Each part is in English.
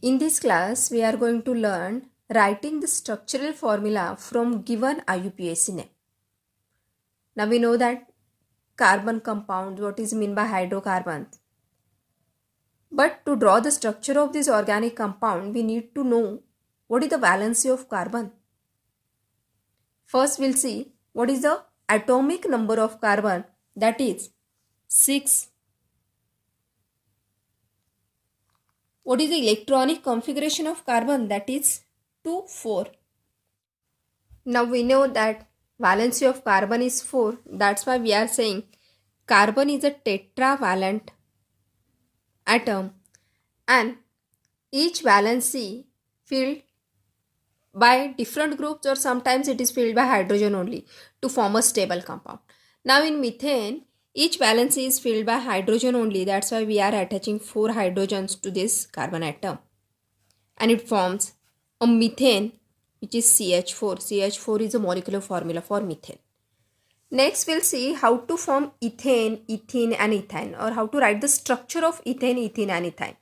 In this class, we are going to learn writing the structural formula from given IUPAC name. Now we know that carbon compound, what is meant by hydrocarbons. But to draw the structure of this organic compound, we need to know what is the valency of carbon. First, we'll see what is the atomic number of carbon, that is 6. What is the electronic configuration of carbon, that is 2, 4. Now we know that valency of carbon is 4. That's why we are saying carbon is a tetravalent atom and each valency filled by different groups, or sometimes it is filled by hydrogen only to form a stable compound. Now in methane, each valency is filled by hydrogen only. That's why we are attaching 4 hydrogens to this carbon atom and it forms a methane, which is CH4. CH4 is a molecular formula for methane. Next, we'll see how to form ethane, ethene and ethane, or how to write the structure of ethane, ethene and ethane.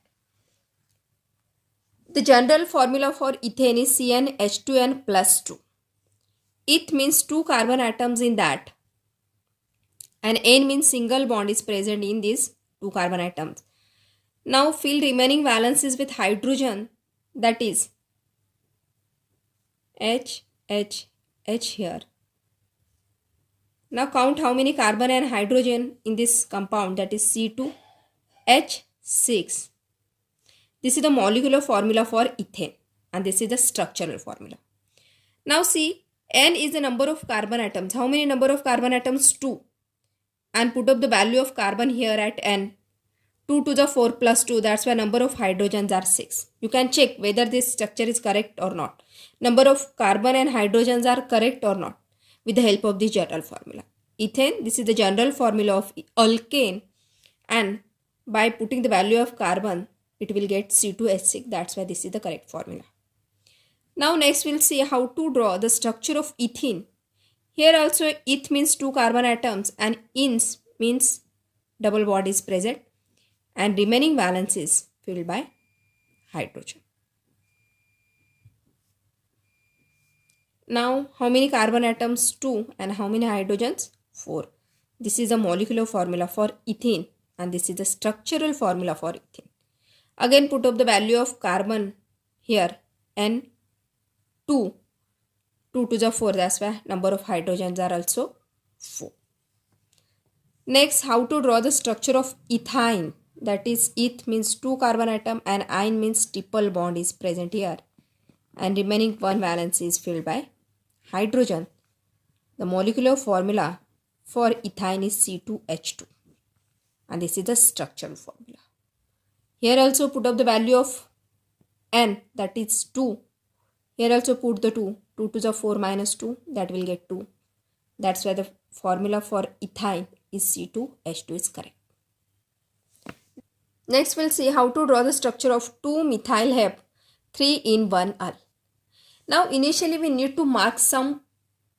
The general formula for ethane is CnH2n plus 2. Eth means 2 carbon atoms in that, and N means single bond is present in these 2 carbon atoms. Now fill remaining valencies with hydrogen, that is H, H, H here. Now count how many carbon and hydrogen in this compound, that is C2, H6. This is the molecular formula for ethane and this is the structural formula. Now see, N is the number of carbon atoms. How many number of carbon atoms? 2. And put up the value of carbon here at N. 2 to the 4 plus 2, that's why number of hydrogens are 6. You can check whether this structure is correct or not. Number of carbon and hydrogens are correct or not with the help of the general formula. Ethane, this is the general formula of alkane, and by putting the value of carbon, it will get C2H6. That's why this is the correct formula. Now next we'll see how to draw the structure of ethene. Here also eth means 2 carbon atoms and ins means double bond is present and remaining valence is filled by hydrogen. Now how many carbon atoms? 2, and how many hydrogens? 4. This is the molecular formula for ethene and this is the structural formula for ethene. Again put up the value of carbon here, N 2. 2 to the 4, that's why number of hydrogens are also 4. Next, how to draw the structure of ethyne, that is eth means 2 carbon atom and ine means triple bond is present here and remaining 1 valence is filled by hydrogen. The molecular formula for ethyne is C2H2 and this is the structural formula. Here also put up the value of N, that is 2. Here also put the 2. 2 to the 4 minus 2, that will get 2. That's why the formula for ethyne is C2H2 is correct. Next we'll see how to draw the structure of 2-methyl hep 3-in-1-al. Now initially we need to mark some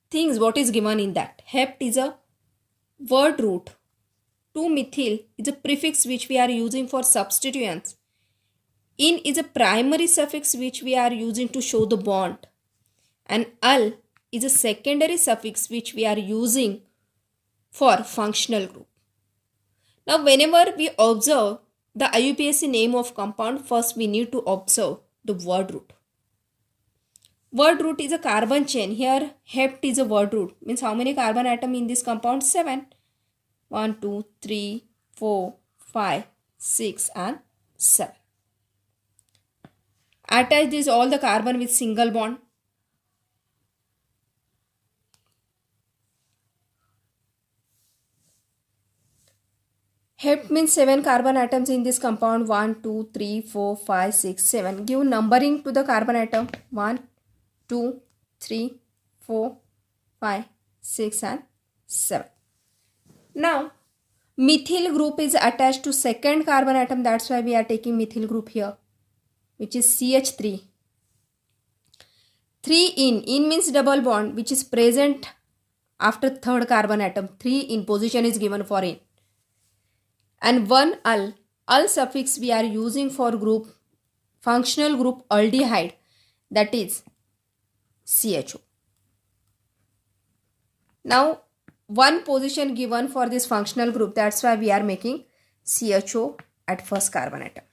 things what is given in that. Hept is a word root. 2-methyl is a prefix which we are using for substituents. In is a primary suffix which we are using to show the bond. And al is a secondary suffix which we are using for functional group. Now whenever we observe the IUPAC name of compound, first we need to observe the word root. Word root is a carbon chain. Here hept is a word root. Means how many carbon atom in this compound? 7. 1, 2, 3, 4, 5, 6 and 7. Attach this all the carbon with single bond. Hept means 7 carbon atoms in this compound. 1, 2, 3, 4, 5, 6, 7. Give numbering to the carbon atom. 1, 2, 3, 4, 5, 6 and 7. Now methyl group is attached to second carbon atom. That's why we are taking methyl group here, which is CH3. 3-in means double bond which is present after third carbon atom. 3 in position is given for in. And 1 al suffix we are using for group functional group aldehyde, that is CHO. Now one position given for this functional group, that's why we are making CHO at first carbon atom.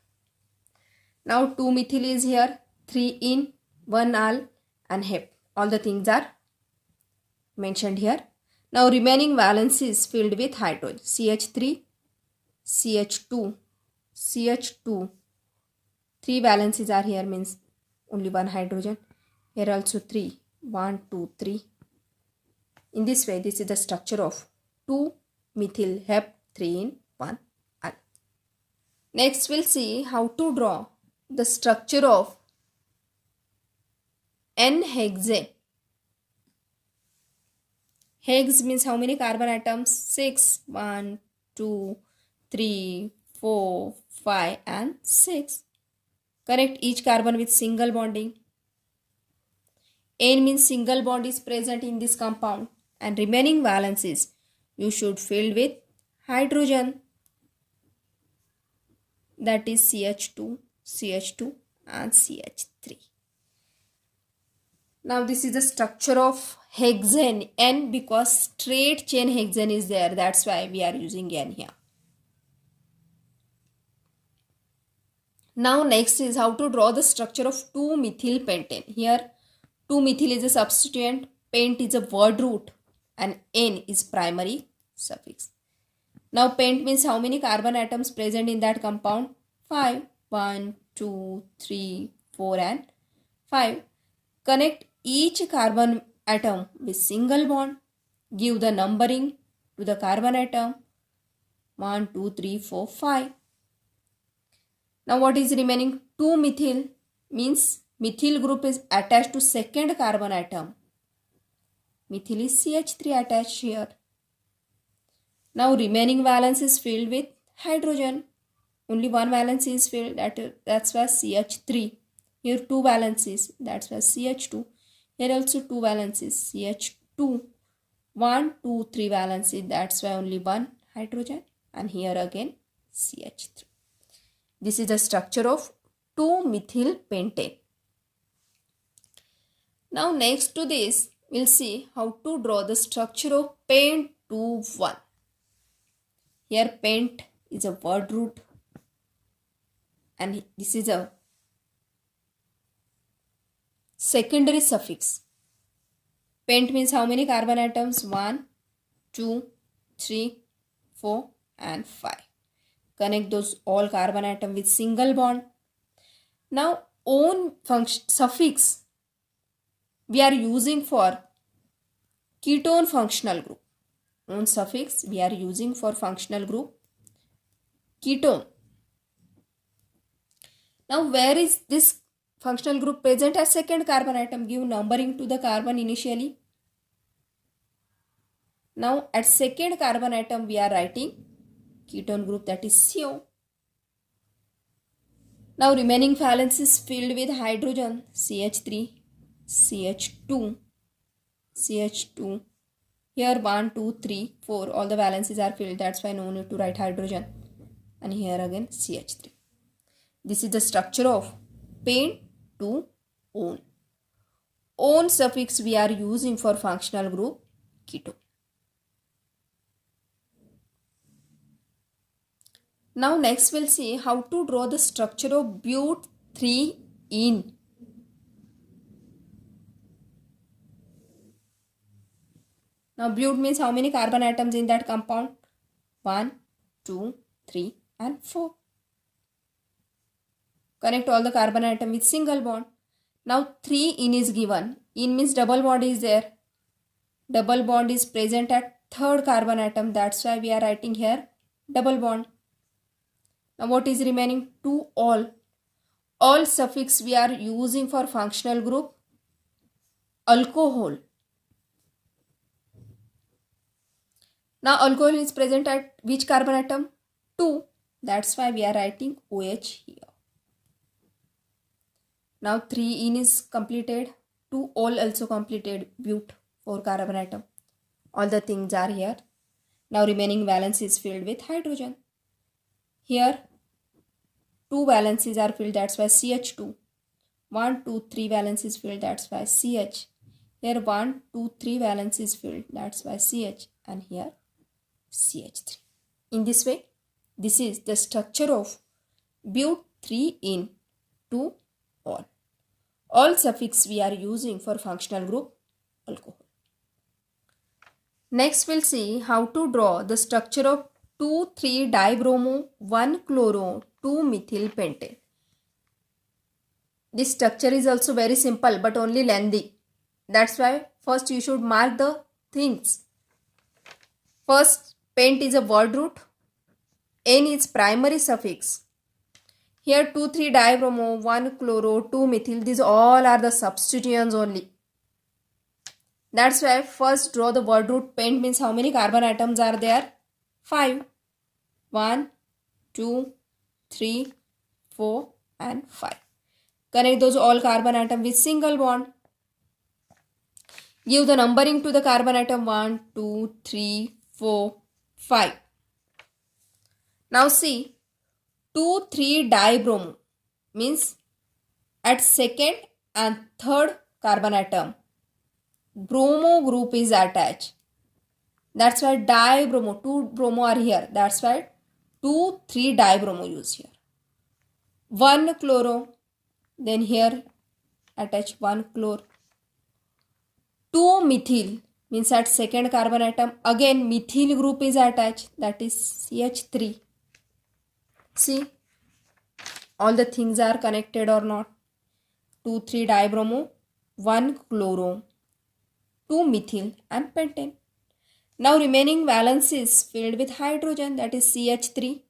Now 2-methyl is here, 3-ene, 1-al and hep. All the things are mentioned here. Now remaining valencies filled with hydrogen. CH3, CH2, CH2. 3 valencies are here, means only 1 hydrogen. Here also 3. 1, 2, 3. In this way, this is the structure of 2-methyl hep 3-ene 1-al. Next, we'll see how to draw the structure of N-hexane. Hex means how many carbon atoms? 6. 1, 2, 3, 4, 5 and 6. Connect each carbon with single bonding. N means single bond is present in this compound, and remaining valencies you should fill with hydrogen, that is CH2, CH2 and CH3. Now this is the structure of hexane, N, because straight chain hexane is there, that's why we are using N here. Now next is how to draw the structure of 2-methyl pentane. Here 2-methyl is a substituent, pent is a word root and N is primary suffix. Now pent means how many carbon atoms present in that compound? 5. 1, 2, 3, 4 and 5. Connect each carbon atom with single bond. Give the numbering to the carbon atom. 1, 2, 3, 4, 5. Now what is remaining? 2-methyl means methyl group is attached to second carbon atom. Methyl is CH3 attached here. Now remaining valence is filled with hydrogen. Only one valence is filled, that's why CH3. Here 2 valencies, that's why CH2. Here also 2 valencies, CH2. 1, 2, 3 valencies, that's why only 1 hydrogen. And here again CH3. This is the structure of 2-methyl pentane. Now next to this, we'll see how to draw the structure of pent-2-1. Here pent is a word root and this is a secondary suffix. Pent means how many carbon atoms? 1, 2, 3, 4 and 5. Connect those all carbon atom with single bond. Now own suffix we are using for ketone functional group. Own suffix we are using for functional group ketone. Now where is this functional group present as second carbon atom? Give numbering to the carbon initially. Now at second carbon atom we are writing ketone group, that is CO. Now remaining valence is filled with hydrogen, CH3, CH2, CH2. Here 1, 2, 3, 4, all the valencies are filled, that's why no need to write hydrogen. And here again CH3. This is the structure of pent-2-one. One suffix we are using for functional group ketone. Now next we'll see how to draw the structure of but-3-ene. Now but means how many carbon atoms in that compound? 1, 2, 3 and 4. Connect all the carbon atom with single bond. Now 3-ene is given. Ene means double bond is there. Double bond is present at third carbon atom, that's why we are writing here double bond. Now what is remaining? 2-ol. Ol suffix we are using for functional group alcohol. Now alcohol is present at which carbon atom? 2. That's why we are writing OH here. Now 3-ene is completed. 2-ol also completed. But 4 carbon atom. All the things are here. Now remaining valence is filled with hydrogen. Here 2 valencies are filled, that's why CH2. 1, 2, 3 valencies filled, that's why CH. Here 1, 2, 3 valencies filled, that's why CH, and here CH3. In this way, this is the structure of but 3 in 2 all. All suffix we are using for functional group alcohol. Next we'll see how to draw the structure of 2,3-dibromo, 1-chloro, 2-methyl pentane. This structure is also very simple but only lengthy. That's why first you should mark the things. First, pent is a word root. N is primary suffix. Here 2,3-dibromo, 1-chloro, 2-methyl, these all are the substituents only. That's why first draw the word root. Pent means how many carbon atoms are there? 5. 1, 2, 3, 4 and 5. Connect those all carbon atoms with single bond. Give the numbering to the carbon atom 1, 2, 3, 4, 5. Now see, 2,3-dibromo means at second and third carbon atom, bromo group is attached. That's why dibromo, 2 bromo are here. That's why 2,3-dibromo use here. 1-chloro, then here attach 1-chlor. 2-methyl means at second carbon atom, again methyl group is attached, that is CH3. See, all the things are connected or not. 2,3-dibromo, 1-chloro, 2-methyl and pentane. Now remaining valence is filled with hydrogen, that is CH3,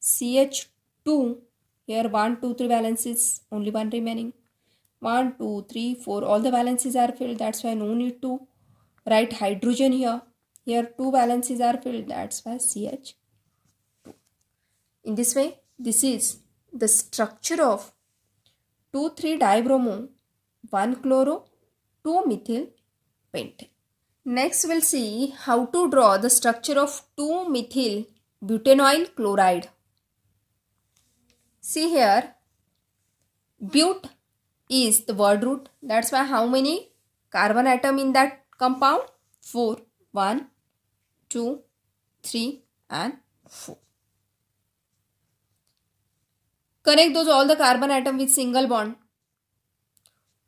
CH2. Here 1, 2, 3 valences, only one remaining. 1, 2, 3, 4, all the valences are filled. That's why no need to write hydrogen here. Here 2 valences are filled. That's why CH2. In this way, this is the structure of 2,3-dibromo, 1-chloro, 2-methyl pentane. Next, we'll see how to draw the structure of 2-methyl butanoyl chloride. See here, but is the word root. That's why how many carbon atom in that compound? 4. 1, 2, 3 and 4. Connect those all the carbon atom with single bond.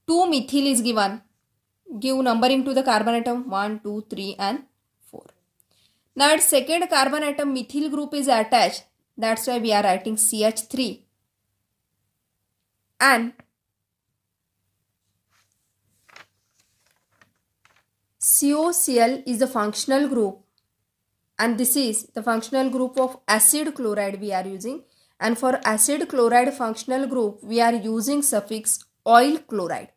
2-methyl is given. Give numbering to the carbon atom 1, 2, 3 and 4. Now at second carbon atom methyl group is attached. That's why we are writing CH3. And COCl is the functional group, and this is the functional group of acid chloride we are using, and for acid chloride functional group we are using suffix oil chloride.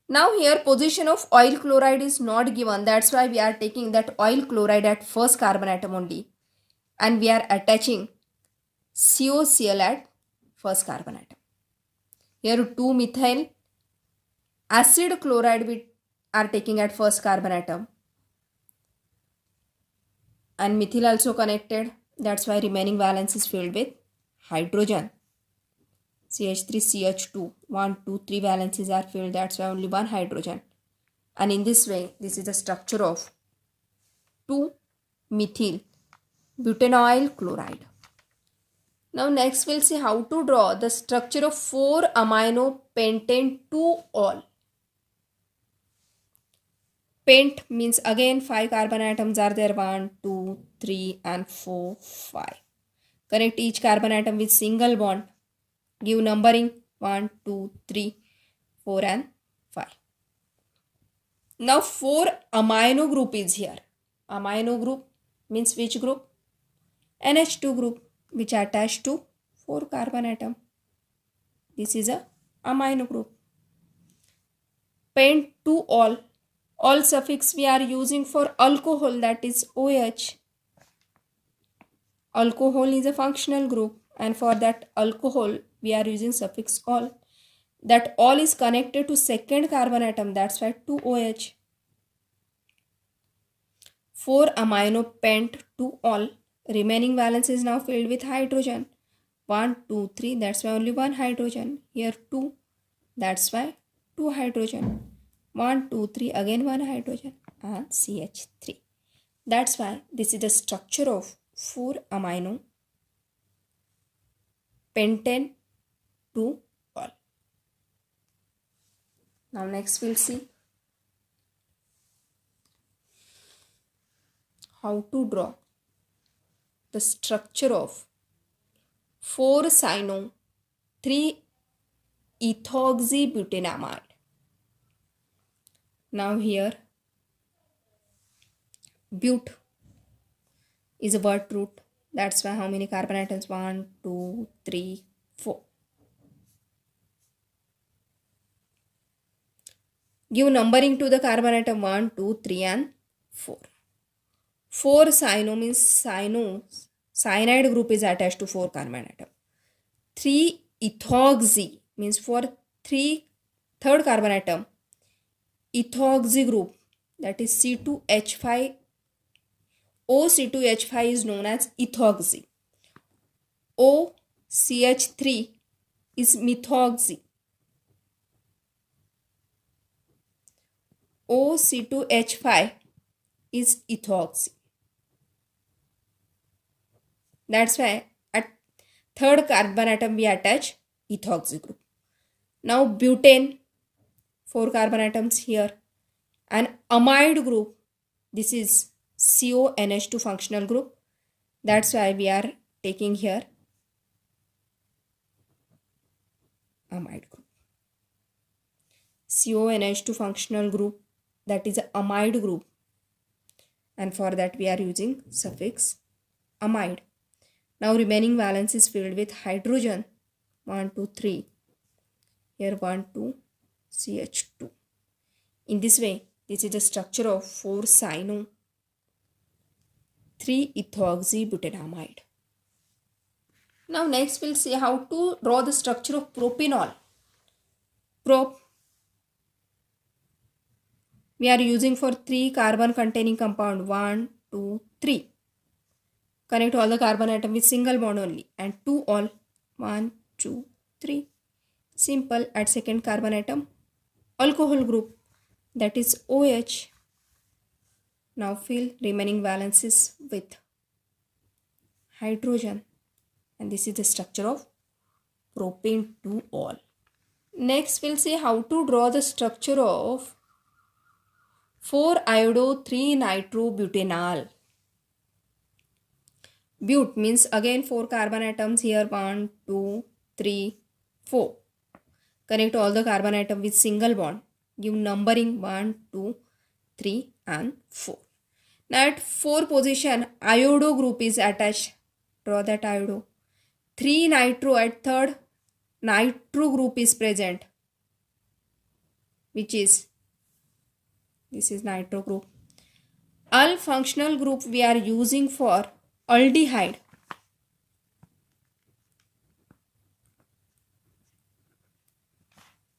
Now here position of oil chloride is not given, that's why we are taking that oil chloride at first carbon atom only, and we are attaching COCl at first carbon atom. Here 2-methyl acid chloride we are taking at first carbon atom, and methyl also connected. That's why remaining valence is filled with hydrogen. CH3, CH2, 1, 2, 3 valences are filled. That's why only one hydrogen. And in this way, this is the structure of 2-methyl butanoyl chloride. Now next we'll see how to draw the structure of 4-amino pentane 2-ol. Pent means again 5 carbon atoms are there, 1, 2, 3 and 4, 5. Connect each carbon atom with single bond. Give numbering 1, 2, 3, 4 and 5. Now 4 amino group is here. Amino group means which group? NH2 group, which attached to 4 carbon atom. This is a amino group. Pent 2-ol. All suffix we are using for alcohol, that is OH. Alcohol is a functional group, and for that alcohol we are using suffix ol. That ol is connected to second carbon atom, that's why 2OH. 4 amino pent 2-ol. Remaining valence is now filled with hydrogen. 1, 2, 3. That's why only one hydrogen. Here 2. That's why 2 hydrogen. 1, 2, 3. Again one hydrogen. And CH3. That's why this is the structure of 4 amino pentane 2 ol. Now next we'll see how to draw the structure of 4-cyano 3-ethoxybutanamide. Now here but is a word root. That's why how many carbon atoms? 1, 2, 3, 4. Give numbering to the carbon atom 1, 2, 3 and 4. 4-cyano means cyanide group is attached to 4 carbon atom. 3-ethoxy means for third carbon atom, ethoxy group, that is C2H5. OC2H5 is known as ethoxy. OCH3 is methoxy. OC2H5 is ethoxy. That's why at third carbon atom we attach ethoxy group. Now butane, 4 carbon atoms here. An amide group, this is CONH2 functional group. That's why we are taking here amide group. CONH2 functional group, that is an amide group. And for that we are using suffix amide. Now remaining valence is filled with hydrogen. 1, 2, 3. Here 1, 2, CH2. In this way, this is the structure of 4-cyano 3-ethoxybutanamide. Now next we'll see how to draw the structure of propanol. We are using for 3 carbon containing compound. 1, 2, 3. Connect all the carbon atom with single bond only. And 2 ol. 1, 2, 3. Simple. At second carbon atom, alcohol group, that is OH. Now fill remaining valences with hydrogen. And this is the structure of propane 2 ol. Next we'll see how to draw the structure of 4-iodo-3-nitrobutanol. But means again 4 carbon atoms here. 1, 2, 3, 4. Connect all the carbon atom with single bond. Give numbering 1, 2, 3 and 4. Now at 4 position, iodo group is attached. Draw that iodo. 3 nitro at third, nitro group is present, which is, this is nitro group. Al functional group we are using for aldehyde.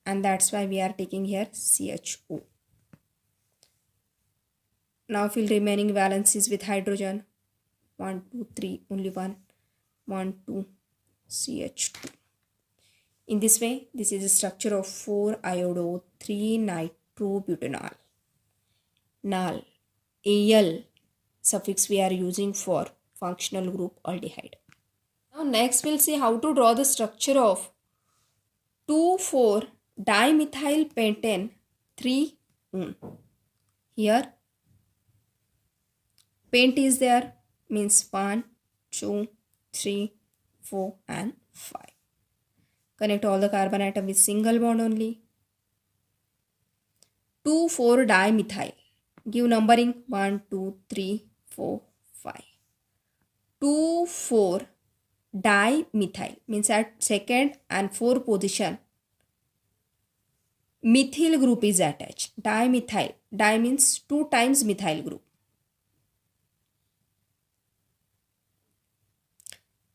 And that's why we are taking here CHO. Now fill remaining valences with hydrogen. 1, 2, 3, only 1. 1, 2, CH2. In this way, this is the structure of 4-iodo-3-nitrobutanol. Nal, Al suffix we are using for functional group aldehyde. Now next we'll see how to draw the structure of 2,4-dimethyl pentane 3-1. Here pent is there, means 1, 2, 3, 4 and 5. Connect all the carbon atom with single bond only. 2,4-dimethyl. Give numbering 1, 2, 3, 4, 5. 2,4-dimethyl means at second and 4 position, methyl group is attached. Dimethyl. Di means 2 times methyl group.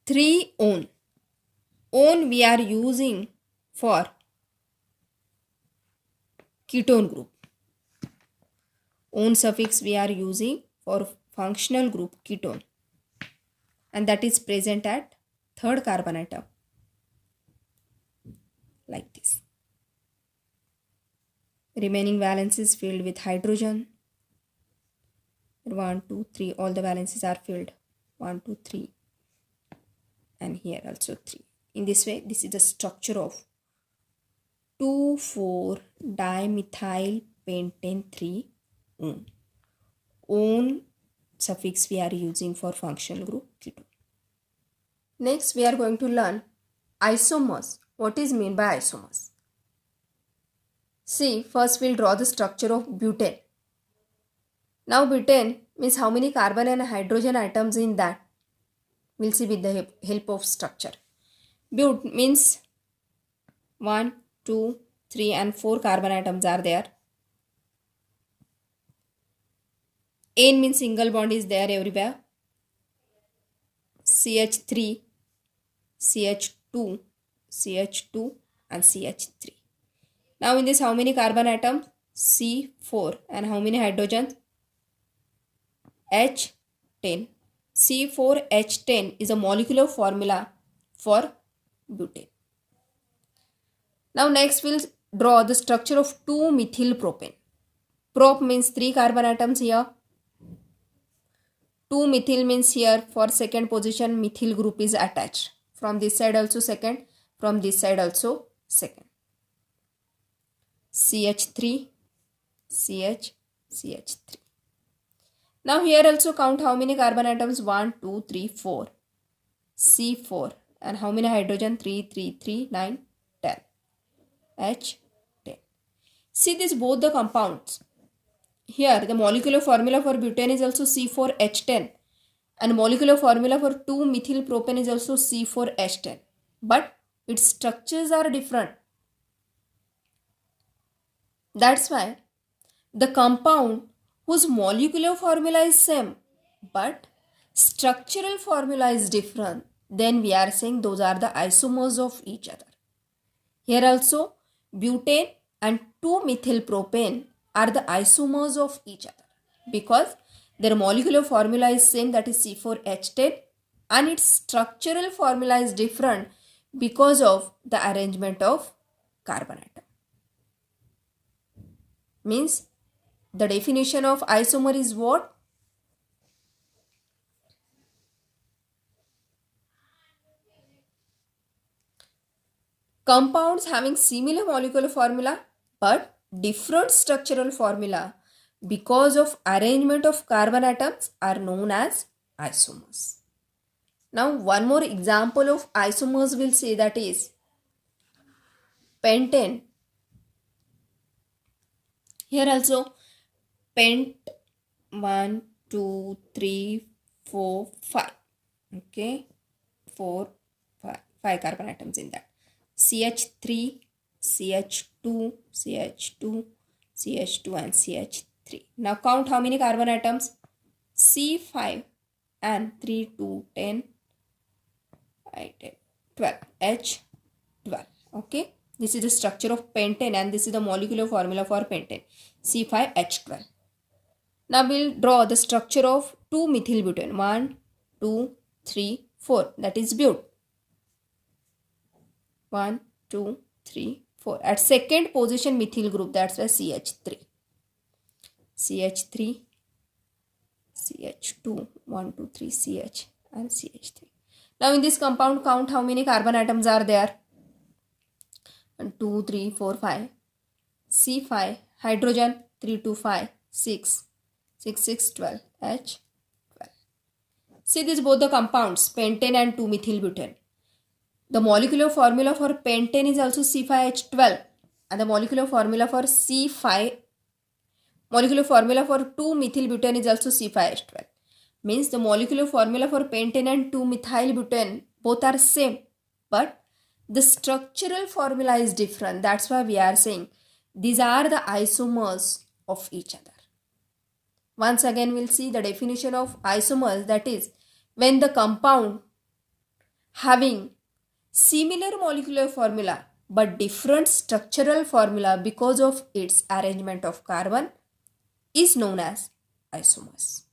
3-one. One we are using for ketone group. One suffix we are using for functional group ketone. And that is present at third carbon atom like this. Remaining valences filled with hydrogen. 1, 2, 3, all the valences are filled. 1, 2, 3, and here also 3. In this way, this is the structure of 2,4-dimethyl pentane 3 one. One suffix we are using for functional group ketone. Next, we are going to learn isomers. What is meant by isomers? See, first we'll draw the structure of butane. Now butane means how many carbon and hydrogen atoms in that. We'll see with the help of structure. But means 1, 2, 3 and 4 carbon atoms are there. N means single bond is there everywhere. CH3, CH2, CH2 and CH3. Now in this how many carbon atoms? C4 and how many hydrogens? H10. C4H10 is a molecular formula for butane. Now next we'll draw the structure of 2-methylpropane. Prop means 3 carbon atoms here. 2-methyl means here for second position methyl group is attached. From this side also second, from this side also second. CH3, CH, CH3. Now here also count how many carbon atoms? 1, 2, 3, 4. C4 and how many hydrogen? 3, 3, 3, 9, 10. H10. See this both the compounds. Here the molecular formula for butane is also C4H10 and molecular formula for 2-methylpropane is also C4H10. But its structures are different. That's why the compound whose molecular formula is same but structural formula is different, then we are saying those are the isomers of each other. Here also butane and 2-methylpropane are the isomers of each other because their molecular formula is same, that is C4H10, and its structural formula is different because of the arrangement of carbon atom. Means the definition of isomer is what? Compounds having similar molecular formula but different structural formula because of arrangement of carbon atoms are known as isomers. Now one more example of isomers we'll say, that is pentane. Here also pent 1, 2, 3, 4, 5. Okay, 4, 5 carbon atoms in that. CH3, CH2, CH2, CH2 and CH3. Now count how many carbon atoms? C5 and 3, 2, 10, 12. H12. Okay. This is the structure of pentane and this is the molecular formula for pentane. C5H12. Now we'll draw the structure of 2-methylbutane. 1, 2, 3, 4. That is but. 1, 2, 3, 4. At second position methyl group, that's why CH3. CH3, CH2, 1, 2, 3, CH and CH3. Now in this compound count how many carbon atoms are there? 1, 2, 3, 4, 5. C5, hydrogen, 3, 2, 5, 6. 6, 6, 12. H12. See this both the compounds, pentane and 2-methylbutane. The molecular formula for pentane is also C5H12 and the molecular formula for 2-methylbutane is also C5H12. Means the molecular formula for pentane and 2-methylbutane both are same but the structural formula is different. That's why we are saying these are the isomers of each other. Once again we'll see the definition of isomers, that is when the compound having similar molecular formula but different structural formula because of its arrangement of carbon is known as isomers.